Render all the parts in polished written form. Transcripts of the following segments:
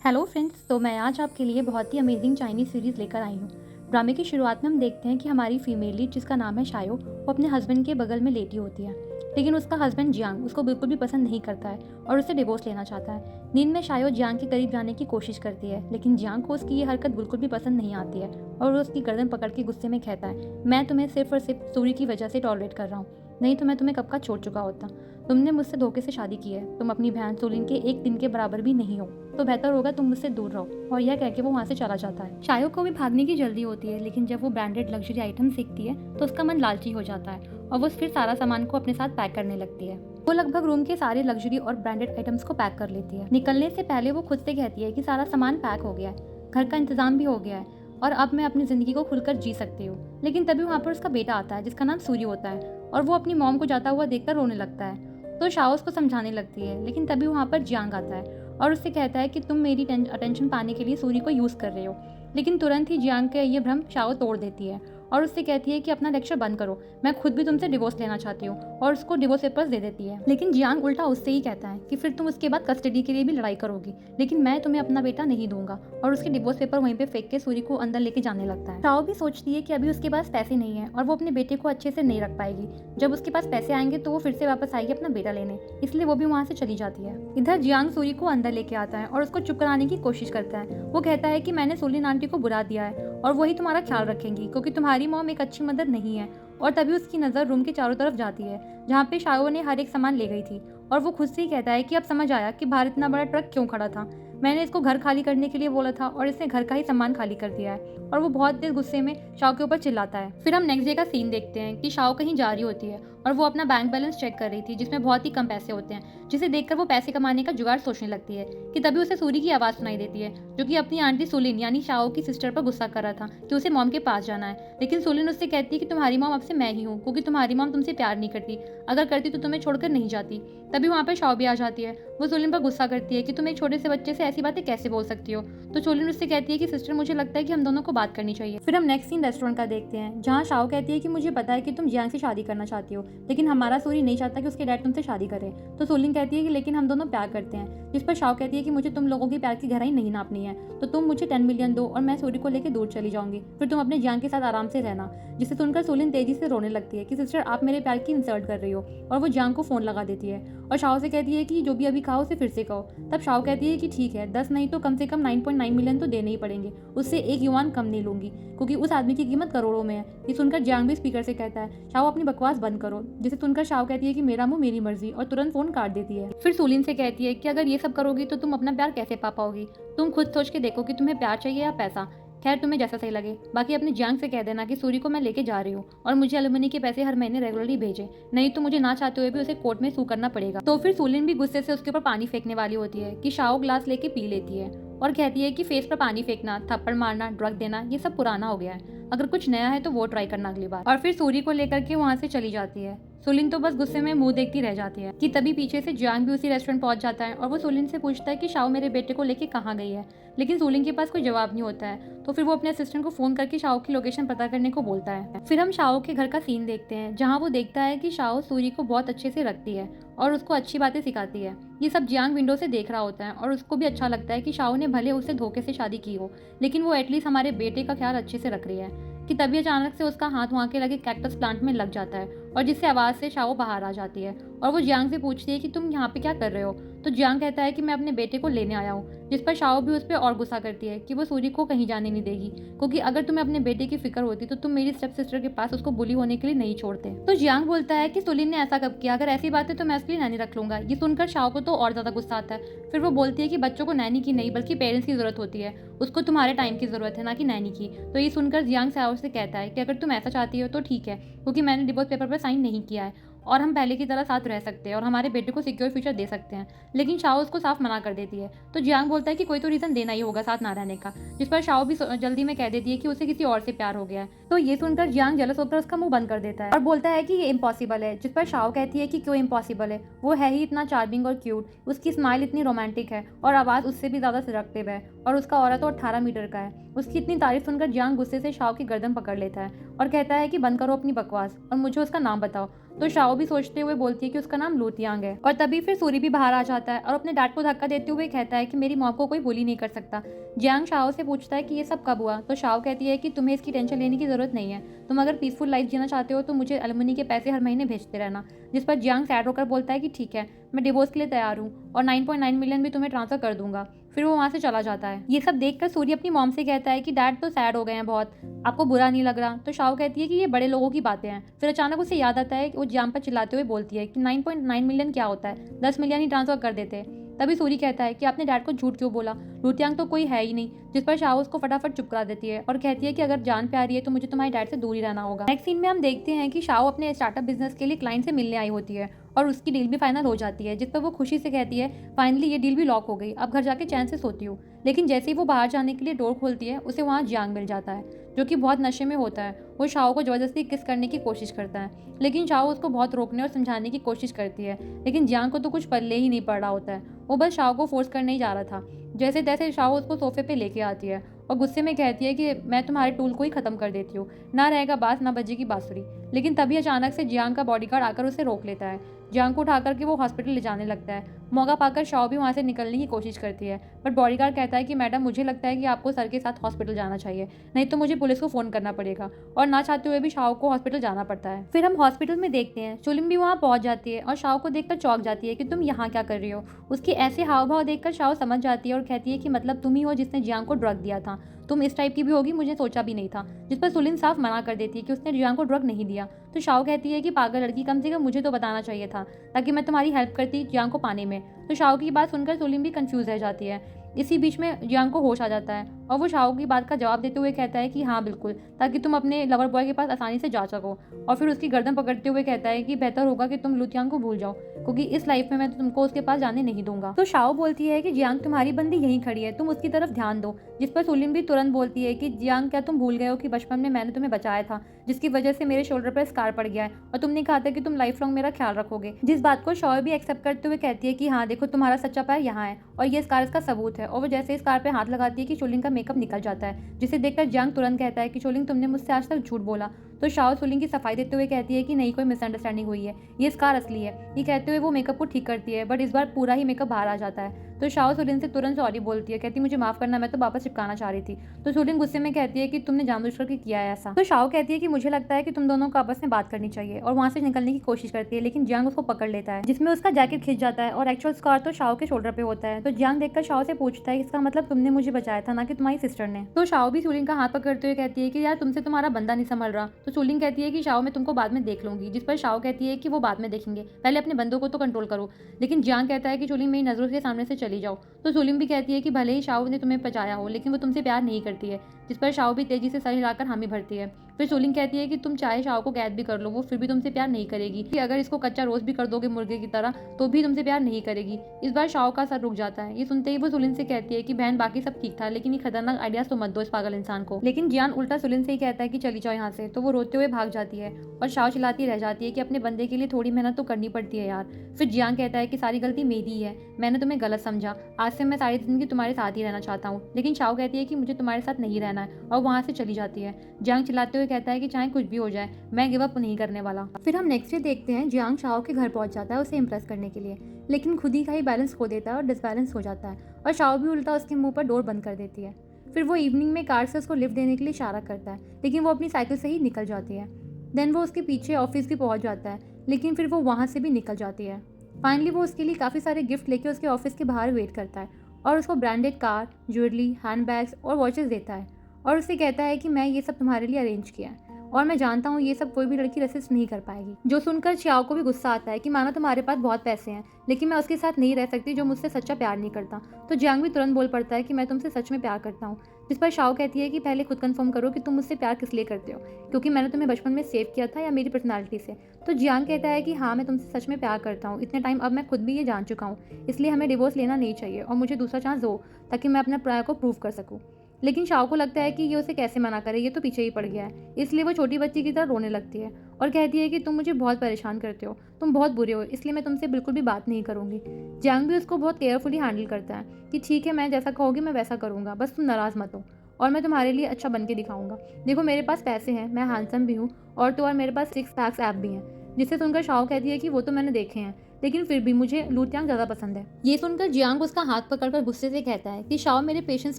Hello friends, तो मैं आज आपके लिए बहुत ही अमेजिंग चाइनीज़ सीरीज़ लेकर आई हूँ। ड्रामे की शुरुआत में हम देखते हैं कि हमारी फीमेल लीड जिसका नाम है शायो, वो अपने हस्बैंड के बगल में लेटी होती है। लेकिन उसका हस्बैंड जियांग उसको बिल्कुल भी पसंद नहीं करता है और उससे डिवोर्स लेना चाहता है। नींद में शायो जियांग के करीब जाने की कोशिश करती है, लेकिन जियांग को उसकी ये हरकत बिल्कुल भी पसंद नहीं आती है और वो उसकी गर्दन पकड़ के गुस्से में कहता है, मैं तुम्हें सिर्फ और सिर्फ सूरी की वजह से टॉलरेट कर रहा हूँ, नहीं तो मैं तुम्हें कब का छोड़ चुका होता। तुमने मुझसे धोखे से शादी की है, तुम अपनी बहन सोलिन के एक दिन के बराबर भी नहीं हो, तो बेहतर होगा तुम मुझसे दूर रहो। और यह कह के वो वहाँ से चला जाता है। शायो को भी भागने की जल्दी होती है, लेकिन जब वो ब्रांडेड लग्जरी आइटम सीखती है तो उसका मन लालची हो जाता है और वो फिर सारा सामान को अपने साथ पैक करने लगती है। वो लगभग रूम के सारे लग्जरी और ब्रांडेड आइटम्स को पैक कर लेती है। निकलने से पहले वो खुद से कहती है कि सारा सामान पैक हो गया है, घर का इंतजाम भी हो गया है और अब मैं अपनी ज़िंदगी को खुलकर जी सकती हूँ। लेकिन तभी वहाँ पर उसका बेटा आता है जिसका नाम सूर्य होता है और वो अपनी मॉम को जाता हुआ देखकर रोने लगता है। तो शाओ उसको समझाने लगती है, लेकिन तभी वहाँ पर जियांग आता है और उससे कहता है कि तुम मेरी अटेंशन पाने के लिए सूर्य को यूज़ कर रहे हो। लेकिन तुरंत ही जियांग का ये भ्रम शाओ तोड़ देती है और उससे कहती है कि अपना लेक्चर बंद करो, मैं खुद भी तुमसे डिवोर्स लेना चाहती हूँ, और उसको डिवोर्स पेपर्स दे देती है। लेकिन जियांग उल्टा उससे ही कहता है कि फिर तुम उसके बाद कस्टडी के लिए भी लड़ाई करोगी, लेकिन मैं तुम्हें अपना बेटा नहीं दूंगा, और उसके डिवोर्स पेपर वहीं पे फेंक के सूर्य को अंदर लेके जाने लगता है। शाओ भी सोचती है कि अभी उसके पास पैसे नहीं है और वो अपने बेटे को अच्छे से नहीं रख पाएगी। जब उसके पास पैसे आएंगे तो वो फिर से वापस आएगी अपना बेटा लेने, इसलिए वो भी वहाँ से चली जाती है। इधर जियांग सूर्य को अंदर लेके आता है और उसको चुप कराने की कोशिश करता है। वो कहता है कि मैंने सोलिन आंटी को बुला दिया है और वही तुम्हारा ख्याल रखेंगी, क्योंकि तुम्हारी मॉम एक अच्छी मदर नहीं है। और तभी उसकी नज़र रूम के चारों तरफ जाती है जहाँ पे शायो ने हर एक सामान ले गई थी, और वो खुद से ही कहता है कि अब समझ आया कि बाहर इतना बड़ा ट्रक क्यों खड़ा था। मैंने इसको घर खाली करने के लिए बोला था और इसने घर का ही सामान खाली कर दिया है। और वो बहुत तेज गुस्से में शाओ के ऊपर चिल्लाता है। फिर हम नेक्स्ट डे का सीन देखते हैं कि शाओ कहीं जा रही होती है और वो अपना बैंक बैलेंस चेक कर रही थी जिसमें बहुत ही कम पैसे होते हैं, जिसे देखकर वो पैसे कमाने का जुगाड़ सोचने लगती है कि तभी उसे सूरी की आवाज़ सुनाई देती है, जो कि अपनी आंटी सोलिन यानी शाओ की सिस्टर पर गुस्सा कर रहा था कि उसे मॉम के पास जाना है। लेकिन सोलिन उससे कहती है कि तुम्हारी मॉम अब से मैं ही हूँ, क्योंकि तुम्हारी मॉम तुमसे प्यार नहीं करती, अगर करती तो तुम्हें छोड़कर नहीं जाती। तभी वहाँ पर शाओ भी आ जाती है। वो सोलिन पर गुस्सा करती है कि तुम एक छोटे से बच्चे से ऐसी बातें कैसे बोल सकती हो। तो सोलिन उससे कहती है कि सिस्टर, मुझे लगता है कि हम दोनों को बात करनी चाहिए। फिर हम नेक्स्ट सीन रेस्टोरेंट का देखते हैं जहाँ शाओ कहती है कि मुझे पता है कि तुम जियांग से शादी करना चाहती हो, लेकिन हमारा सूरी नहीं चाहता कि उसके डैड तुमसे शादी करे। तो सोलिन कहती है कि लेकिन हम दोनों प्यार करते हैं, जिस पर शाओ कहती है कि मुझे तुम लोगों की प्यार की गहराई नहीं नापनी है, तो तुम मुझे 10 मिलियन दो और मैं सूरी को लेकर दूर चली जाऊंगी, फिर तुम अपने जियांग के साथ आराम से रहना। जिसे सुनकर सोलिन तेजी से रोने लगती है कि सिस्टर, आप मेरे प्यार की इंसल्ट कर रही हो, और वो जियांग को फोन लगा देती है और शाओ से कहती है कि जो भी अभी कहा उसे फिर से कहो। तब शाओ कहती है कि ठीक है, 10 नहीं तो कम से कम 9.9 मिलियन तो देने ही पड़ेंगे, उससे एक युआन कम नहीं लूंगी, क्योंकि उस आदमी की कीमत करोड़ों में है। ये सुनकर जियांग भी स्पीकर से कहता है, शाओ अपनी बकवास बंद करो। जिसे सुनकर शाओ कहती है कि मेरा मुंह मेरी मर्जी, और तुरंत फोन काट देती है। फिर सोलिन से कहती है कि अगर ये सब करोगी तो तुम अपना प्यार कैसे पा पाओगी, तुम खुद सोच के देखो कि तुम्हें प्यार चाहिए या पैसा। खैर, तुम्हें जैसा सही लगे। बाकी अपने जियांग से कह देना कि सूरी को मैं लेके जा रही हूँ और मुझे एलुमनी के पैसे हर महीने रेगुलरली भेजे, नहीं तो मुझे ना चाहते हुए भी उसे कोर्ट में सू करना पड़ेगा। तो फिर सोलिन भी गुस्से से उसके ऊपर पानी फेंकने वाली होती है कि शाओ ग्लास लेके पी लेती है और कहती है कि फेस पर पानी फेंकना, थप्पड़ मारना, ड्रग देना, ये सब पुराना हो गया है, अगर कुछ नया है तो वो ट्राई करना अगली बार। और फिर सूरी को लेकर के वहाँ से चली जाती है। सोलिन तो बस गुस्से में मुंह देखती रह जाती है कि तभी पीछे से जियांग भी उसी रेस्टोरेंट पहुंच जाता है और वो सोलिन से पूछता है कि शाओ मेरे बेटे को लेके कहाँ गई है। लेकिन सोलिन के पास कोई जवाब नहीं होता है, तो फिर वो अपने असिस्टेंट को फोन करके शाओ की लोकेशन पता करने को बोलता है। फिर हम शाओ के घर का सीन देखते हैं जहाँ वो देखता है कि शाओ सूरी को बहुत अच्छे से रखती है और उसको अच्छी बातें सिखाती है। ये सब जियांग विंडो से देख रहा होता है और उसको भी अच्छा लगता है कि शाओ ने भले उससे धोखे से शादी की हो, लेकिन वो एटलीस्ट हमारे बेटे का ख्याल अच्छे से रख रही है। कि तभी अचानक से उसका हाथ वहाँ के लगे कैक्टस प्लांट में लग जाता है और जिससे आवाज़ से शाओ बाहर आ जाती है और वो जियांग से पूछती है कि तुम यहाँ पे क्या कर रहे हो। तो जियांग कहता है कि मैं अपने बेटे को लेने आया हूँ, जिस पर शाओ भी उस पर और गुस्सा करती है कि वो सूरी को कहीं जाने नहीं देगी, क्योंकि अगर तुम्हें अपने बेटे की फिक्र होती तो तुम मेरी स्टेप सिस्टर के पास उसको बुली होने के लिए नहीं छोड़ते। तो जियांग बोलता है कि सोलिन ने ऐसा कब किया, अगर ऐसी बात है तो मैं उसके लिए नैनी रख लूंगा। ये सुनकर शाओ को तो और ज्यादा गुस्सा आता है। फिर वो बोलती है कि बच्चों को नैनी की नहीं बल्कि पेरेंट्स की जरूरत होती है, उसको तुम्हारे टाइम की जरूरत है, ना कि नैनी की। तो ये सुनकर जियांग शाओ से कहता है कि अगर तुम ऐसा चाहती हो तो ठीक है, क्योंकि मैंने डिवोर्स पेपर पर साइन नहीं किया है और हम पहले की तरह साथ रह सकते हैं और हमारे बेटे को सिक्योर फ्यूचर दे सकते हैं। लेकिन शाओ उसको साफ मना कर देती है। तो जियांग बोलता है कि कोई तो रीज़न देना ही होगा साथ ना रहने का, जिस पर शाओ भी जल्दी में कह देती है कि उसे किसी और से प्यार हो गया है। तो ये सुनकर जियांग जलस होकर उसका मुंह बंद कर देता है और बोलता है कि ये इम्पॉसिबल है, जिस पर शाओ कहती है कि क्यों इम्पॉसिबल है, वो है ही इतना चार्मिंग और क्यूट, उसकी स्माइल इतनी रोमांटिक है और आवाज़ उससे भी ज़्यादा सेडक्टिव है, और उसका ऑरा तो 18 मीटर का है। उसकी इतनी तारीफ सुनकर जियांग गुस्से से शाओ की गर्दन पकड़ लेता है और कहता है कि बंद करो अपनी बकवास और मुझे उसका नाम बताओ। तो शाओ भी सोचते हुए बोलती है कि उसका नाम लूतियांग है। और तभी फिर सूरी भी बाहर आ जाता है और अपने डैड को धक्का देते हुए कहता है कि मेरी मॉम को कोई बुली नहीं कर सकता। जियांग शाओ से पूछता है कि ये सब कब हुआ, तो शाओ कहती है कि तुम्हें इसकी टेंशन लेने की जरूरत नहीं है, तुम अगर पीसफुल लाइफ जीना चाहते हो तो मुझे एलिमनी के पैसे हर महीने भेजते रहना। जिस पर जियांग सैड होकर बोलता है कि ठीक है, मैं डिवोर्स के लिए तैयार हूँ और 9.9 मिलियन भी तुम्हें ट्रांसफर कर दूंगा। फिर वो वहाँ से चला जाता है। ये सब देखकर सूर्य अपनी मॉम से कहता है कि डैड तो सैड हो गए हैं बहुत, आपको बुरा नहीं लग रहा। तो शाओ कहती है कि ये बड़े लोगों की बातें हैं। फिर अचानक उसे याद आता है कि वो जियांग पर चिल्लाते हुए बोलती है कि 9.9 मिलियन क्या होता है, 10 मिलियन ही ट्रांसफर कर देते। तभी सूरी कहता है कि आपने डैड को झूठ क्यों बोला, लूतियांग तो कोई है ही नहीं। जिस पर शाओ उसको फटाफट चुप करा देती है और कहती है कि अगर जान प्यारी है तो मुझे तुम्हारे डैड से दूर ही रहना होगा। नेक्स्ट सीन में हम देखते हैं कि शाओ अपने स्टार्टअप बिजनेस के लिए क्लाइंट से मिलने आई होती है और उसकी डील भी फाइनल हो जाती है। जिस पर वो खुशी से कहती है फाइनली ये डील भी लॉक हो गई, अब घर जाके चैन से सोती हूँ। लेकिन जैसे ही वो बाहर जाने के लिए डोर खोलती है उसे वहाँ जियांग मिल जाता है, जो कि बहुत नशे में होता है। वो शाओ को जबरदस्ती किस करने की कोशिश करता है, लेकिन शाओ उसको बहुत रोकने और समझाने की कोशिश करती है। लेकिन जियांग को तो कुछ पल्ले ही नहीं पड़ रहा होता है, वो बस शाओ को फोर्स करने ही जा रहा था। जैसे तैसे शाओ उसको सोफे पे लेके आती है और गुस्से में कहती है कि मैं तुम्हारे टूल को ही खत्म कर देती हूँ, ना रहेगा बांस ना बजेगी बांसुरी। लेकिन तभी अचानक से जियांग का बॉडीगार्ड आकर उसे रोक लेता है। जियांग को उठाकर के वो हॉस्पिटल ले जाने लगता है। मौका पाकर शाओ भी वहाँ से निकलने की कोशिश करती है, बट बॉडीगार्ड कहता है कि मैडम मुझे लगता है कि आपको सर के साथ हॉस्पिटल जाना चाहिए, नहीं तो मुझे पुलिस को फ़ोन करना पड़ेगा। और ना चाहते हुए भी शाओ को हॉस्पिटल जाना पड़ता है। फिर हम हॉस्पिटल में देखते हैं चुलिंग भी वहाँ पहुँच जाती है और शाओ को देखकर चौंक जाती है कि तुम यहाँ क्या कर रही हो। उसके ऐसे हाव भाव देखकर शाओ समझ जाती है और कहती है कि मतलब तुम ही हो जिसने जियांग को ड्रग दिया था, तुम इस टाइप की भी होगी मुझे सोचा भी नहीं था। जिस पर सुलिन साफ मना कर देती है कि उसने जियांग को ड्रग नहीं दिया। तो शाओ कहती है कि पागल लड़की, कम से कम मुझे तो बताना चाहिए था ताकि मैं तुम्हारी हेल्प करती जियांग को पाने में। तो शाओ की बात सुनकर सुलिन भी कंफ्यूज रह जाती है। इसी बीच में जियांग को होश आ जाता है और वो शाओ की बात का जवाब देते हुए कहता है कि हाँ बिल्कुल, ताकि तुम अपने लवर बॉय के पास आसानी से जा सको। और फिर उसकी गर्दन पकड़ते हुए कहता है कि बेहतर होगा कि तुम लुतियांग को भूल जाओ, क्योंकि इस लाइफ में मैं तुमको उसके पास जाने नहीं दूंगा। तो शाओ बोलती है कि जियांग तुम्हारी बंदी यहीं खड़ी है, तुम उसकी तरफ ध्यान दो। जिस पर सुलिन भी तुरंत बोलती है कि जियांग क्या तुम भूल गए हो कि बचपन में मैंने तुम्हें बचाया था, जिसकी वजह से मेरे शोल्डर पर स्कार पड़ गया है और तुमने कहा था कि तुम लाइफ लॉन्ग मेरा ख्याल रखोगे। जिस बात को शाओ भी एक्सेप्ट करते हुए कहती है कि हाँ देखो तुम्हारा सच्चा पैर यहाँ है और ये स्कार इसका सबूत है। और वो जैसे स्कार पे हाथ लगाती है कि चोलिंग का मेकअप निकल जाता है, जिसे देखकर जियांग तुरंत कहता है कि चोलिंग तुमने मुझसे आज तक झूठ बोला। तो शाओ सुलिंग की सफाई देते हुए कहती है कि नहीं, कोई मिसअंडरस्टैंडिंग हुई है, ये स्कार असली है। ये कहते हुए वो मेकअप को ठीक करती है, बट इस बार पूरा ही मेकअप बाहर आ जाता है। तो शाओ सुलिंग से तुरंत सॉरी बोलती है, कहती मुझे माफ करना, मैं तो वापस चिपकाना चाह रही थी। तो सुलिंग गुस्से में कहती है कि तुमने जानबूझकर किया है ऐसा। तो शाओ कहती है कि मुझे लगता है कि तुम दोनों को आपस में बात करनी चाहिए और वहाँ से निकलने की कोशिश करती है, लेकिन जियांग उसको पकड़ लेता है, जिसमें उसका जैकेट खिंच जाता है और एक्चुअल स्कार तो शाओ के शोल्डर पे होता है। तो जियांग देखकर शाओ से पूछता है इसका मतलब तुमने मुझे बचाया था, ना कि तुम्हारी सिस्टर ने। तो शाओ भी सुलिंग का हाथ पकड़ते हुए कहती है कि यार तुमसे तुम्हारा बंदा नहीं संभल रहा। तो सुलिंग कहती है कि शाओ मैं तुमको बाद में देख लूंगी। जिस पर शाओ कहती है कि वो बाद में देखेंगे, पहले अपने बंदों को तो कंट्रोल करो। लेकिन जियांग कहता है कि सुलिंग मेरी नजरों के सामने से चली जाओ। तो सुलिंग भी कहती है कि भले ही शाओ ने तुम्हें बचाया हो, लेकिन वो तुमसे प्यार नहीं करती है। जिस पर शाओ भी तेजी से सर हिलाकर हामी भरती है। फिर सुलिंग कहती है कि तुम चाहे शाओ को कैद भी कर लो, वो फिर भी तुमसे प्यार नहीं करेगी। कि अगर इसको कच्चा रोस्ट भी कर दोगे मुर्गे की तरह तो भी तुमसे प्यार नहीं करेगी। इस बार शाओ का सर रुक जाता है। ये सुनते ही वो सुलिंग से कहती है कि बहन बाकी सब ठीक था, लेकिन ये खतरनाक आइडियाज तो मत दो इस पागल इंसान को। लेकिन जियान उल्टा सुलिंग से ही कहता है कि चली जाओ यहाँ से। तो वो रोते हुए भाग जाती है और शाओ चिल्लाती रह जाती है कि अपने बंदे के लिए थोड़ी मेहनत तो करनी पड़ती है यार। फिर जियांग कहता है कि सारी गलती मेरी ही है, मैंने तुम्हें गलत समझा, आज से मैं सारी जिंदगी तुम्हारे साथ ही रहना चाहता हूँ। लेकिन शाओ कहती है कि मुझे तुम्हारे साथ नहीं रहना है और वहाँ से चली जाती है। जियांग चिल्लाते हुए कहता है कि चाहे कुछ भी हो जाए मैं गिव अप नहीं करने वाला। फिर हम नेक्स्ट डे देखते हैं जियांग शाओ के घर पहुंच जाता है उसे इम्प्रेस करने के लिए, लेकिन खुद ही का ही बैलेंस खो देता है और डिसबैलेंस हो जाता है और शाओ भी उल्टा उसके मुंह पर डोर बंद कर देती है। फिर वो इवनिंग में कार से उसको लिफ्ट देने के लिए इशारा करता है, लेकिन वो अपनी साइकिल से ही निकल जाती है। देन वो उसके पीछे ऑफिस भी पहुंच जाता है, लेकिन फिर वो वहाँ से भी निकल जाती है। फाइनली वो उसके लिए काफ़ी सारे गिफ्ट लेके उसके ऑफिस के बाहर वेट करता है और उसको ब्रांडेड कार, ज्वेलरी, हैंडबैग्स और वॉचेस देता है और उससे कहता है कि मैं ये सब तुम्हारे लिए अरेंज किया है और मैं जानता हूँ ये सब कोई भी लड़की रेसिस्ट नहीं कर पाएगी। जो सुनकर शाओ को भी गुस्सा आता है कि माना तुम्हारे पास बहुत पैसे हैं, लेकिन मैं उसके साथ नहीं रह सकती जो मुझसे सच्चा प्यार नहीं करता। तो जियांग भी तुरंत बोल पड़ता है कि मैं तुमसे सच में प्यार करता हूँ। जिस पर शाओ कहती है कि पहले खुद कंफर्म करो कि तुम मुझसे प्यार किस लिए करते हो, क्योंकि मैंने तुम्हें बचपन में सेव किया था या मेरी पर्सनालिटी से। तो जियांग कहता है कि हाँ मैं तुमसे सच में प्यार करता हूँ, इतने टाइम अब मैं खुद भी ये जान चुका हूँ, इसलिए हमें डिवोर्स लेना नहीं चाहिए और मुझे दूसरा चांस दो ताकि मैं अपने प्यार को प्रूव कर सकूँ। लेकिन शाओ को लगता है कि ये उसे कैसे मना करे, ये तो पीछे ही पड़ गया है, इसलिए वो छोटी बच्ची की तरह रोने लगती है और कहती है कि तुम मुझे बहुत परेशान करते हो, तुम बहुत बुरे हो, इसलिए मैं तुमसे बिल्कुल भी बात नहीं करूँगी। जियांग भी उसको बहुत केयरफुली हैंडल करता है कि ठीक है मैं जैसा कहोगी मैं वैसा करूँगा, बस तुम नाराज़ मत हो और मैं तुम्हारे लिए अच्छा बन के दिखाऊंगा। देखो मेरे पास पैसे हैं, मैं हैंडसम भी हूँ और तो और मेरे पास 6 पैक्स ऐप भी हैं। जिसे सुनकर शाओ कहती है कि वो तो मैंने देखे हैं, लेकिन फिर भी मुझे लूटियांग ज़्यादा पसंद है। ये सुनकर जियांग उसका हाथ पकड़कर गुस्से से कहता है कि शाओ, मेरे पेशेंस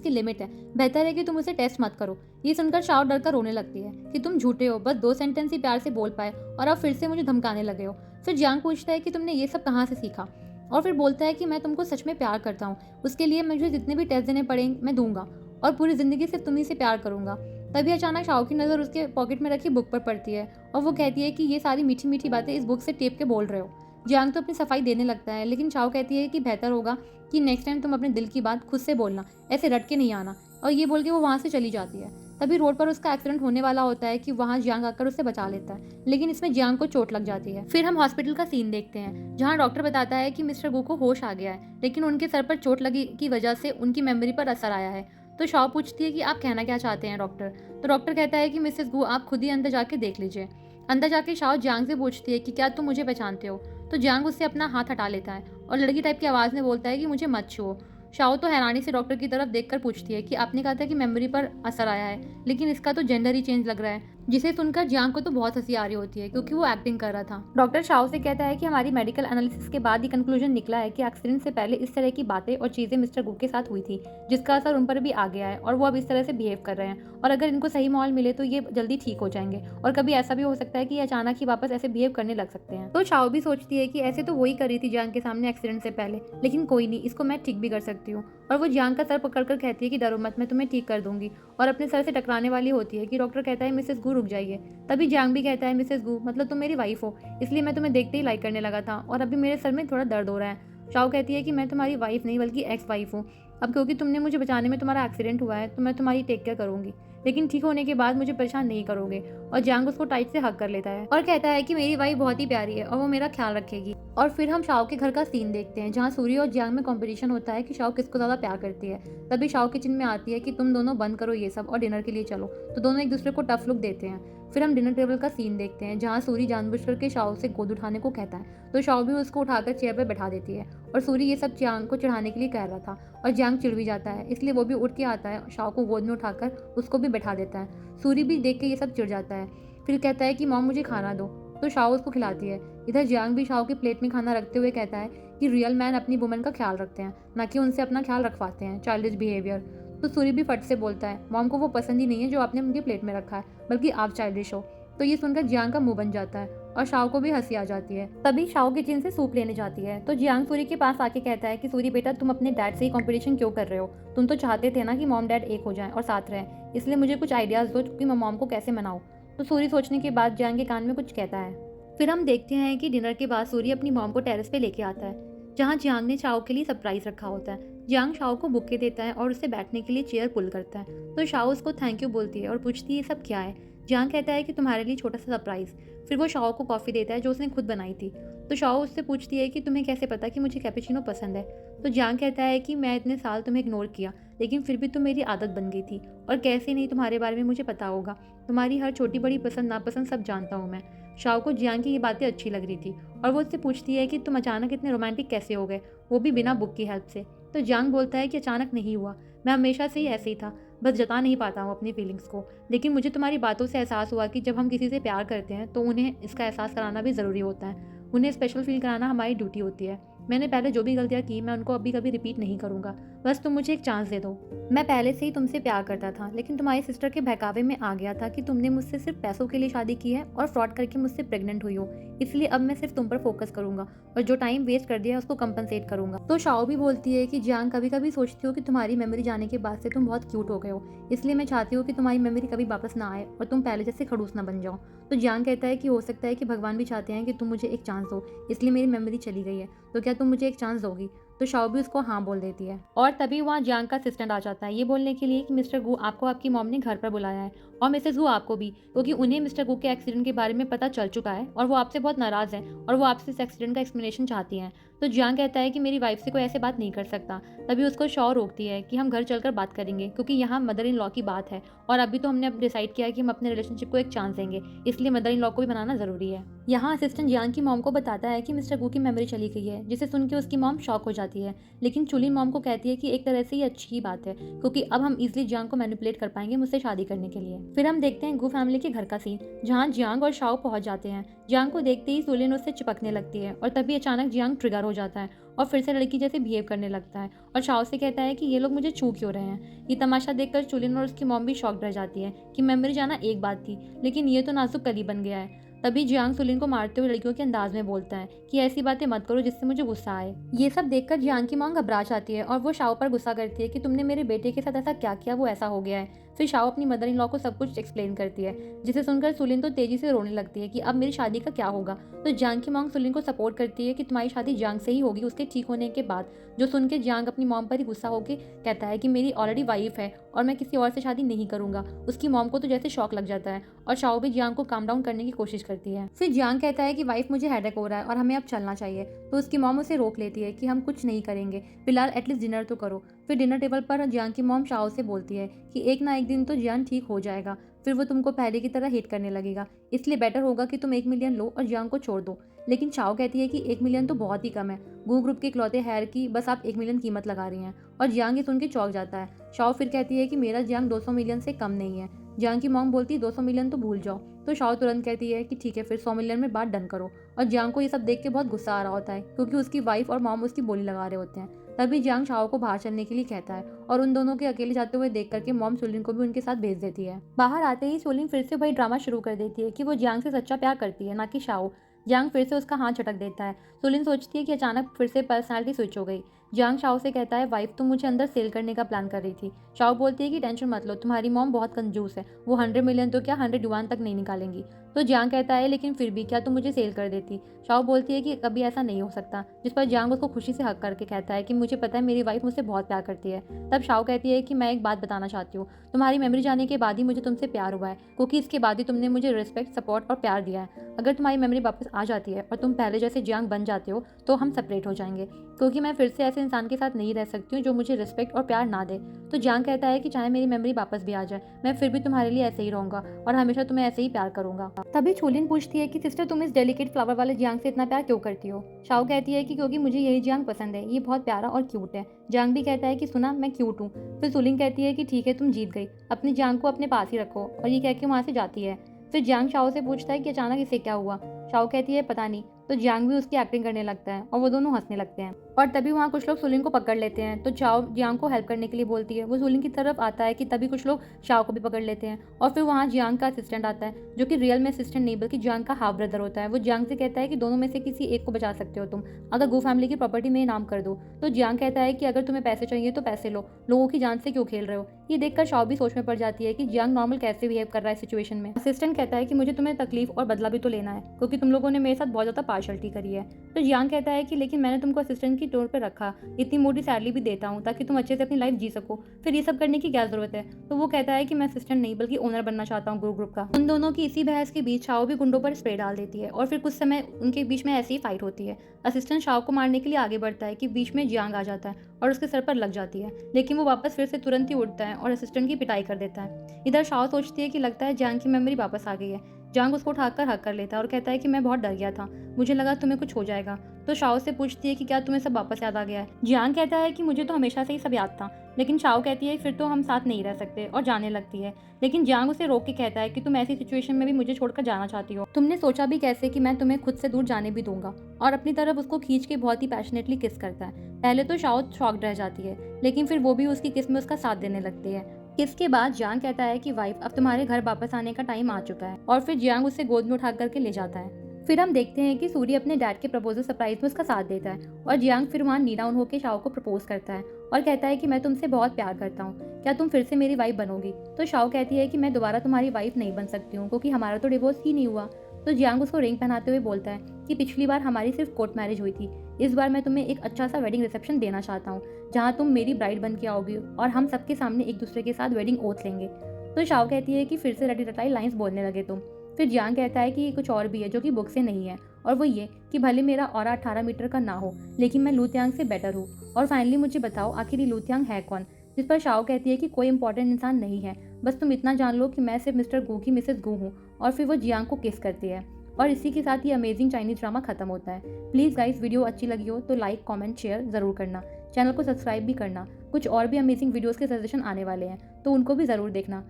की लिमिट है, बेहतर है कि तुम उसे टेस्ट मत करो। ये सुनकर शाओ डर कर रोने लगती है कि तुम झूठे हो, बस 2 सेंटेंस ही प्यार से बोल पाए और अब फिर से मुझे धमकाने लगे हो। फिर जियांग पूछता है कि तुमने ये सब कहाँ से सीखा, और फिर बोलता है कि मैं तुमको सच में प्यार करता हूँ, उसके लिए मुझे जितने भी टेस्ट देने पड़ेंगे मैं दूंगा और पूरी जिंदगी सिर्फ तुम्ही से प्यार करूंगा। तभी अचानक शाओ की नज़र उसके पॉकेट में रखी बुक पर पड़ती है और वो कहती है कि ये सारी मीठी मीठी बातें इस बुक से टेप के बोल रहे हो। जियांग तो अपनी सफाई देने लगता है, लेकिन शाओ कहती है कि बेहतर होगा कि नेक्स्ट टाइम तुम अपने दिल की बात खुद से बोलना, ऐसे रट के नहीं आना। और ये बोल के वो वहाँ से चली जाती है। तभी रोड पर उसका एक्सीडेंट होने वाला होता है कि वहाँ जियांग आकर उसे बचा लेता है, लेकिन इसमें जियांग को चोट लग जाती है। फिर हम हॉस्पिटल का सीन देखते हैं जहाँ डॉक्टर बताता है कि मिस्टर गू को होश आ गया है, लेकिन उनके सर पर चोट लगी की वजह से उनकी मेमोरी पर असर आया है। तो शाओ पूछती है कि आप कहना क्या चाहते हैं डॉक्टर। तो डॉक्टर कहता है कि मिसेस गू, आप खुद ही अंदर जाके देख लीजिए। अंदर जाके शाओ जियांग से पूछती है कि क्या तुम मुझे पहचानते हो। तो जियांग उससे अपना हाथ हटा लेता है और लड़की टाइप की आवाज़ में बोलता है कि मुझे मत छुओ। शाओ तो हैरानी से डॉक्टर की तरफ देखकर पूछती है कि आपने कहा था कि मेमोरी पर असर आया है, लेकिन इसका तो जेंडर ही चेंज लग रहा है। जिसे सुनकर जियांग को तो बहुत हंसी आ रही होती है क्योंकि वो एक्टिंग कर रहा था। डॉक्टर शाओ से कहता है कि हमारी मेडिकल एनालिसिस के बाद ही कंक्लूजन निकला है कि एक्सीडेंट से पहले इस तरह की बातें और चीज़ें मिस्टर गू के साथ हुई थी, जिसका असर उन पर भी आ गया है और वो अब इस तरह से बिहेव कर रहे हैं। और अगर इनको सही माहौल मिले तो ये जल्दी ठीक हो जाएंगे, और कभी ऐसा भी हो सकता है कि ये अचानक ही वापस ऐसे बिहेव करने लग सकते हैं। तो शाओ भी सोचती है कि ऐसे तो वही कर रही थी जियांग के सामने एक्सीडेंट से पहले, लेकिन कोई नहीं, इसको मैं ठीक भी कर सकती हूँ। और वो जियांग का सर पकड़कर कहती है कि डरो मत, मैं तुम्हें ठीक कर दूंगी, और अपने सर से टकराने वाली होती है कि डॉक्टर कहता है मिसेस गू रुक जाइए। तभी जियांग भी कहता है मिसेस गू, मतलब तुम मेरी वाइफ हो, इसलिए मैं तुम्हें देखते ही लाइक करने लगा था और अभी मेरे सर में थोड़ा दर्द हो रहा है। शाओ कहती है कि मैं तुम्हारी वाइफ नहीं बल्कि एक्स वाइफ हूँ। अब क्योंकि तुमने मुझे बचाने में तुम्हारा एक्सीडेंट हुआ है तो मैं तुम्हारी टेक केयर करूंगी, लेकिन ठीक होने के बाद मुझे परेशान नहीं करोगे। और जियांग उसको टाइट से हग कर लेता है और कहता है कि मेरी वाइफ बहुत ही प्यारी है और वो मेरा ख्याल रखेगी। और फिर हम शाओ के घर का सीन देखते हैं जहाँ सूर्य और जियांग में कंपटीशन होता है कि शाओ किसको ज़्यादा प्यार करती है। तभी शाओ किचन में आती है कि तुम दोनों बंद करो ये सब और डिनर के लिए चलो। तो दोनों एक दूसरे को टफ लुक देते हैं। फिर हम डिनर टेबल का सीन देखते हैं जहाँ सूरी जानबूझकर के शाओ से गोद उठाने को कहता है, तो शाओ भी उसको उठाकर चेयर पर बैठा देती है। और सूरी ये सब जियांग को चढ़ाने के लिए कह रहा था और जियांग चिढ़ भी जाता है, इसलिए वो भी उठ के आता है, शाओ को गोद में उठाकर उसको भी बैठा देता है। सूरी भी देख के ये सब चिढ़ जाता है, फिर कहता है कि मॉम मुझे खाना दो। तो शाओ उसको खिलाती है। इधर जियांग भी शाओ की प्लेट में खाना रखते हुए कहता है कि रियल मैन अपनी वुमेन का ख्याल रखते हैं, ना कि उनसे अपना ख्याल रखवाते हैं, चाइल्डिश बिहेवियर। तो सूरी भी फट से बोलता है मॉम को वो पसंद ही नहीं है जो आपने उनकी प्लेट में रखा है, बल्कि आप चाइल्डिश हो। तो ये सुनकर जियांग का मुंह बन जाता है और शाओ को भी हंसी आ जाती है। तभी शाओ किचन से सूप लेने जाती है तो जियांग सूरी के पास आके कहता है कि सूरी बेटा, तुम अपने डैड से ही कंपटीशन क्यों कर रहे हो? तुम तो चाहते थे ना कि मॉम डैड एक हो जाएं और साथ रहें, इसलिए मुझे कुछ आइडियाज़ दो कि मैं मॉम को कैसे मनाऊं। तो सूरी सोचने के बाद जियांग के कान में कुछ कहता है। फिर हम देखते हैं कि डिनर के बाद सूरी अपनी मॉम को टेरेस पे लेके आता है जहाँ जियांग ने शाओ के लिए सरप्राइज रखा होता है। जियांग शाओ को बुके देता है और उससे बैठने के लिए चेयर पुल करता है। तो शाओ उसको थैंक यू बोलती है और पूछती है ये सब क्या है। जियांग कहता है कि तुम्हारे लिए छोटा सा सरप्राइज। फिर वो शाओ को कॉफ़ी देता है जो उसने खुद बनाई थी। तो शाओ उससे पूछती है कि तुम्हें कैसे पता कि मुझे कैपेचिनो पसंद है। तो जियांग कहता है कि मैं इतने साल तुम्हें इग्नोर किया, लेकिन फिर भी तुम मेरी आदत बन गई थी, और कैसे नहीं तुम्हारे बारे में मुझे पता होगा, तुम्हारी हर छोटी बड़ी पसंद नापसंद सब जानता हूँ मैं। शाओ को जियांग की ये बातें अच्छी लग रही थी और वो उससे पूछती है कि तुम अचानक इतने रोमांटिक कैसे हो गए, वो भी बिना बुक की हेल्प से। तो जियांग बोलता है कि अचानक नहीं हुआ, मैं हमेशा से ही ऐसे ही था, बस जता नहीं पाता हूँ अपनी फीलिंग्स को। लेकिन मुझे तुम्हारी बातों से एहसास हुआ कि जब हम किसी से प्यार करते हैं तो उन्हें इसका एहसास कराना भी ज़रूरी होता है, उन्हें स्पेशल फील कराना हमारी ड्यूटी होती है। मैंने पहले जो भी गलतियाँ की मैं उनको अभी कभी रिपीट नहीं करूँगा, बस तुम मुझे एक चांस दे दो। मैं पहले से ही तुमसे प्यार करता था, लेकिन तुम्हारी सिस्टर के बहकावे में आ गया था कि तुमने मुझसे सिर्फ पैसों के लिए शादी की है और फ्रॉड करके मुझसे प्रेग्नेंट हुई हो, इसलिए अब मैं सिर्फ तुम पर फोकस करूंगा और जो टाइम वेस्ट कर दिया उसको कंपनसेट करूंगा। तो शाओ भी बोलती है कि जियांग, कभी कभी सोचती हो कि तुम्हारी मेमोरी जाने के बाद से तुम बहुत क्यूट हो गए हो, इसलिए मैं चाहती हूँ कि तुम्हारी मेमोरी कभी वापस ना आए और तुम पहले जैसे खड़ूस ना बन जाओ। तो जियांग कहता है कि हो सकता है कि भगवान भी चाहते हैं कि तुम मुझे एक चांस दो, इसलिए मेरी मेमोरी चली गई है, तो क्या तुम मुझे एक चांस दोगी? तो शाओ भी उसको हाँ बोल देती है। और तभी वहाँ जियांग का असिस्टेंट आ जाता है ये बोलने के लिए कि मिस्टर गू, आपको आपकी मॉम ने घर पर बुलाया है, और मिसेस गू आपको भी, क्योंकि उन्हें मिस्टर गू के एक्सीडेंट के बारे में पता चल चुका है और वो आपसे बहुत नाराज़ हैं और वो आपसे इस एक्सीडेंट का एक्सप्लेनेशन चाहती हैं। तो जियांग कहता है कि मेरी वाइफ से कोई ऐसे बात नहीं कर सकता। तभी उसको शाओ रोकती है कि हम घर चलकर बात करेंगे, क्योंकि यहाँ मदर इन लॉ की बात है और अभी तो हमने अब डिसाइड किया है कि हम अपने रिलेशनशिप को एक चांस देंगे, इसलिए मदर इन लॉ को भी बनाना ज़रूरी है। यहाँ असिस्टेंट जियांग की मॉम को बताता है कि मिस्टर गू की मेमोरी चली गई है, जिसे सुन के उसकी मॉम शॉक हो जाती है। लेकिन चुलिन मॉम को कहती है कि एक तरह से ये अच्छी ही बात है, क्योंकि अब हम इजीली जियांग को मैनिपुलेट कर पाएंगे मुझसे शादी करने के लिए। फिर हम देखते हैं गू फैमिली के घर का सीन, जहाँ जियांग और शाओ पहुंच जाते हैं। जियांग को देखते ही सुलिन उससे चिपकने लगती है और तभी अचानक जियांग ट्रिगर हो जाता है और फिर से लड़की जैसे बिहेव करने लगता है और शाओ से कहता है कि ये लोग मुझे छू क्यों रहे हैं। ये तमाशा देखकर चुलिन और उसकी मॉम भी शॉक्ड रह जाती है कि मेमोरी जाना एक बात थी, लेकिन ये तो नाजुक कली बन गया है। तभी जियांग सुलिन को मारते हुए लड़कियों के अंदाज में बोलता है कि ऐसी बातें मत करो जिससे मुझे गुस्सा आए। ये सब देखकर जियांग की मांग घबरा जाती है और वो शाओ पर गुस्सा करती है कि तुमने मेरे बेटे के साथ ऐसा क्या किया, वो ऐसा हो गया है। फिर शाओ अपनी मदर इन लॉ को सब कुछ एक्सप्लेन करती है, जिसे सुनकर सुलिन तो तेजी से रोने लगती है कि अब मेरी शादी का क्या होगा। तो जियांग की मांग सुलिन को सपोर्ट करती है कि तुम्हारी शादी जियांग से ही होगी उसके ठीक होने के बाद। जो सुन के जियांग अपनी मॉम पर ही गुस्सा होकर कहता है कि मेरी ऑलरेडी वाइफ है और मैं किसी और से शादी नहीं करूंगा। उसकी मॉम को तो जैसे शौक लग जाता है और शाओ भी जियांग को काम डाउन करने की कोशिश करती है। फिर जियांग कहता है कि वाइफ मुझे हेडेक हो रहा है और हमें अब चलना चाहिए। तो उसकी मॉम उसे रोक लेती है कि हम कुछ नहीं करेंगे, फिलहाल एटलीस्ट डिनर तो करो। फिर डिनर टेबल पर जियांग की मॉम शाओ से बोलती है कि एक ना एक दिन तो जियांग ठीक हो जाएगा, फिर वो तुमको पहले की तरह हिट करने लगेगा, इसलिए बेटर होगा कि तुम 1 मिलियन लो और जियांग को छोड़ दो। लेकिन शाओ कहती है कि 1 मिलियन तो बहुत ही कम है, गू ग्रुप के इकलौते हेयर की बस आप 1 मिलियन कीमत लगा रही हैं। और जियांग ये सुन के चौंक जाता है। शाओ फिर कहती है कि मेरा जियांग 200 मिलियन से कम नहीं है। जियांग की मॉम बोलती है 200 मिलियन तो भूल जाओ। तो शाओ तुरंत कहती है कि ठीक है फिर 100 मिलियन में बात डन करो। और जियांग को ये सब देख के बहुत गुस्सा आ रहा होता है, क्योंकि उसकी वाइफ और मॉम उसकी बोली लगा रहे होते हैं। तभी जियांग शाओ को बाहर चलने के लिए कहता है और उन दोनों के अकेले जाते हुए देख करके मॉम सुलिन को भी उनके साथ भेज देती है। बाहर आते ही सुलिन फिर से वही ड्रामा शुरू कर देती है कि वो जियांग से सच्चा प्यार करती है, ना कि शाओ। जियांग फिर से उसका हाथ झटक देता है। सुलिन सोचती है कि अचानक फिर से पर्सनालिटी स्विच हो गई। जियांग शाओ से कहता है वाइफ तुम मुझे अंदर सेल करने का प्लान कर रही थी। शाओ बोलती है कि टेंशन मत लो, तुम्हारी मॉम बहुत कंजूस है, वो 100 मिलियन तो क्या 100 युआन तक नहीं निकालेंगी। तो जियांग कहता है लेकिन फिर भी क्या तुम मुझे सेल कर देती। शाओ बोलती है कि कभी ऐसा नहीं हो सकता, जिस पर जियांग उसको खुशी से हक करके कहता है कि मुझे पता है मेरी वाइफ मुझसे बहुत प्यार करती है। तब शाओ कहती है कि मैं एक बात बताना चाहती हूँ, तुम्हारी मेमोरी जाने के बाद ही मुझे तुमसे प्यार हुआ है, क्योंकि इसके बाद ही तुमने मुझे रिस्पेक्ट, सपोर्ट और प्यार दिया है। अगर तुम्हारी मेमोरी वापस आ जाती है और तुम पहले जैसे जियांग बन जाते हो तो हम सेपरेट हो जाएंगे, क्योंकि मैं फिर से ऐसे इंसान के साथ नहीं रह सकती हूँ जो मुझे रिस्पेक्ट और प्यार ना दे। तो जियांग कहता है कि चाहे मेरी मेमोरी वापस भी आ जाए, मैं फिर भी तुम्हारे लिए ऐसे ही रहूंगा और हमेशा तुम्हें ऐसे ही प्यार करूंगा। तभी छुलिन पूछती है कि सिस्टर तुम इस डेलिकेट फ्लावर वाले जियांग से इतना प्यार क्यों करती हो। शाओ कहती है कि क्योंकि मुझे यही जियांग पसंद है, ये बहुत प्यारा और क्यूट है। जियांग भी कहता है कि सुना मैं क्यूट हूँ। फिर सुलिन कहती है कि ठीक है तुम जीत गई, अपने जियांग को अपने पास ही रखो, और ये कह के वहाँ से जाती है। फिर जियांग शाओ से पूछता है कि अचानक इसे क्या हुआ। शाओ कहती है पता नहीं। तो जियांग भी उसकी एक्टिंग करने लगता है और वो दोनों हंसने लगते हैं। और तभी वहाँ कुछ लोग सुलिन को पकड़ लेते हैं। तो शाओ जियांग को हेल्प करने के लिए बोलती है। वो सुलिन की तरफ आता है कि तभी कुछ लोग शाओ को भी पकड़ लेते हैं। और फिर वहाँ जियांग का असिस्टेंट आता है, जो कि रियल में असिस्टेंट नहीं बल्कि जियांग का हाफ ब्रदर होता है। वो जियांग से कहता है कि दोनों में से किसी एक को बचा सकते हो तुम, अगर गू फैमिली की प्रॉपर्टी में नाम कर दो। तो जियांग कहता है कि अगर तुम्हें पैसे चाहिए तो पैसे लो, लोगों की जान से क्यों खेल रहे हो। ये देखकर शाओ भी सोच में पड़ जाती है कि जियांग नॉर्मल कैसे बिहेव कर रहा है सिचुएशन में। असिस्टेंट कहता है कि मुझे तुम्हें तकलीफ और बदला भी तो लेना है, क्योंकि तुम लोगों ने मेरे साथ बहुत ज़्यादा पार्शलिटी करी है। तो जियांग कहता है कि लेकिन मैंने तुमको असिस्टेंट की तौर पर रखा, इतनी मोटी सैलरी भी देता हूँ ताकि तुम अच्छे से अपनी लाइफ जी सको, फिर ये सब करने की क्या जरूरत है। तो वो कहता है कि मैं असिस्टेंट नहीं बल्कि ओनर बनना चाहता हूँ गू ग्रुप का। उन दोनों की इसी बहस के बीच शाओ भी गुंडों पर स्प्रे डाल देती है और फिर कुछ समय उनके बीच में ऐसी ही फाइट होती है। असिस्टेंट शाओ को मारने के लिए आगे बढ़ता है कि बीच में जियांग आ जाता है और उसके सर पर लग जाती है, लेकिन वो वापस फिर से तुरंत ही उठता है और असिस्टेंट की पिटाई कर देता है। इधर शाओ सोचती है कि लगता है जियांग की मेमोरी वापस आ गई है। जियांग उसको उठाकर हक कर लेता है और कहता है कि मैं बहुत डर गया था, मुझे लगा तुम्हें कुछ हो जाएगा। तो शाओ से पूछती है कि क्या तुम्हें सब वापस याद आ गया है। जियांग कहता है कि मुझे तो हमेशा से ही सब याद था, लेकिन शाओ कहती है फिर तो हम साथ नहीं रह सकते और जाने लगती है। लेकिन जियांग उसे रोक के कहता है कि तुम ऐसी सिचुएशन में भी मुझे छोड़कर जाना चाहती हो, तुमने सोचा भी कैसे कि मैं तुम्हें खुद से दूर जाने भी दूंगा। और अपनी तरफ उसको खींच के बहुत ही पैशनेटली किस करता है। पहले तो शाओ शॉक्ड रह जाती है, लेकिन फिर वो भी उसकी किस में उसका साथ देने लगती है। इसके बाद जियांग कहता है कि वाइफ अब तुम्हारे घर वापस आने का टाइम आ चुका है, और फिर जियांग उसे गोद में उठा करके ले जाता है। फिर हम देखते हैं कि सूर्य अपने डैड के प्रपोजल सरप्राइज में उसका साथ देता है और जियांग फिर वहाँ नी डाउन होकर शाओ को प्रपोज करता है और कहता है कि मैं तुमसे बहुत प्यार करता हूँ, क्या तुम फिर से मेरी वाइफ बनोगी। तो शाओ कहती है कि मैं दोबारा तुम्हारी वाइफ नहीं बन सकती हूँ, क्योंकि हमारा तो डिवोर्स ही नहीं हुआ। तो जियांग उसको रिंग पहनाते हुए बोलता है कि पिछली बार हमारी सिर्फ कोर्ट मैरिज हुई थी, इस बार मैं तुम्हें एक अच्छा सा वेडिंग रिसेप्शन देना चाहता हूँ, जहाँ तुम मेरी ब्राइड बन के आओगी और हम सबके सामने एक दूसरे के साथ वेडिंग ओथ लेंगे। तो शाओ कहती है कि फिर से रटी रटाई लाइन्स बोलने लगे तुम। फिर जियांग कहता है कि कुछ और भी है जो कि बुक से नहीं है, और वो ये कि भले मेरा ऑरा 18 मीटर का ना हो, लेकिन मैं लूथियांग से बेटर हूँ, और फाइनली मुझे बताओ आखिर ये लूथियांग है कौन। जिस पर शाओ कहती है कि कोई इंपॉर्टेंट इंसान नहीं है, बस तुम इतना जान लो कि मैं सिर्फ मिस्टर गू की मिसेस गू हूँ। और फिर वो जियांग को किस करती है और इसी के साथ ये अमेजिंग चाइनीज़ ड्रामा खत्म होता है। प्लीज़ गाइस, वीडियो अच्छी लगी हो तो लाइक, कमेंट, शेयर ज़रूर करना। चैनल को सब्सक्राइब भी करना। कुछ और भी अमेजिंग वीडियोज़ के सजेशन आने वाले हैं, तो उनको भी ज़रूर देखना।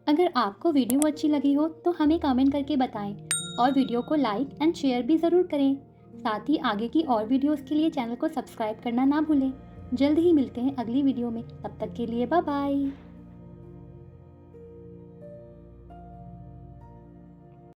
अगर आपको वीडियो अच्छी लगी हो तो हमें कमेंट करके बताएं और वीडियो को लाइक एंड शेयर भी ज़रूर करें। साथ ही आगे की और वीडियोस के लिए चैनल को सब्सक्राइब करना ना भूलें। जल्द ही मिलते हैं अगली वीडियो में, तब तक के लिए बाय बाय।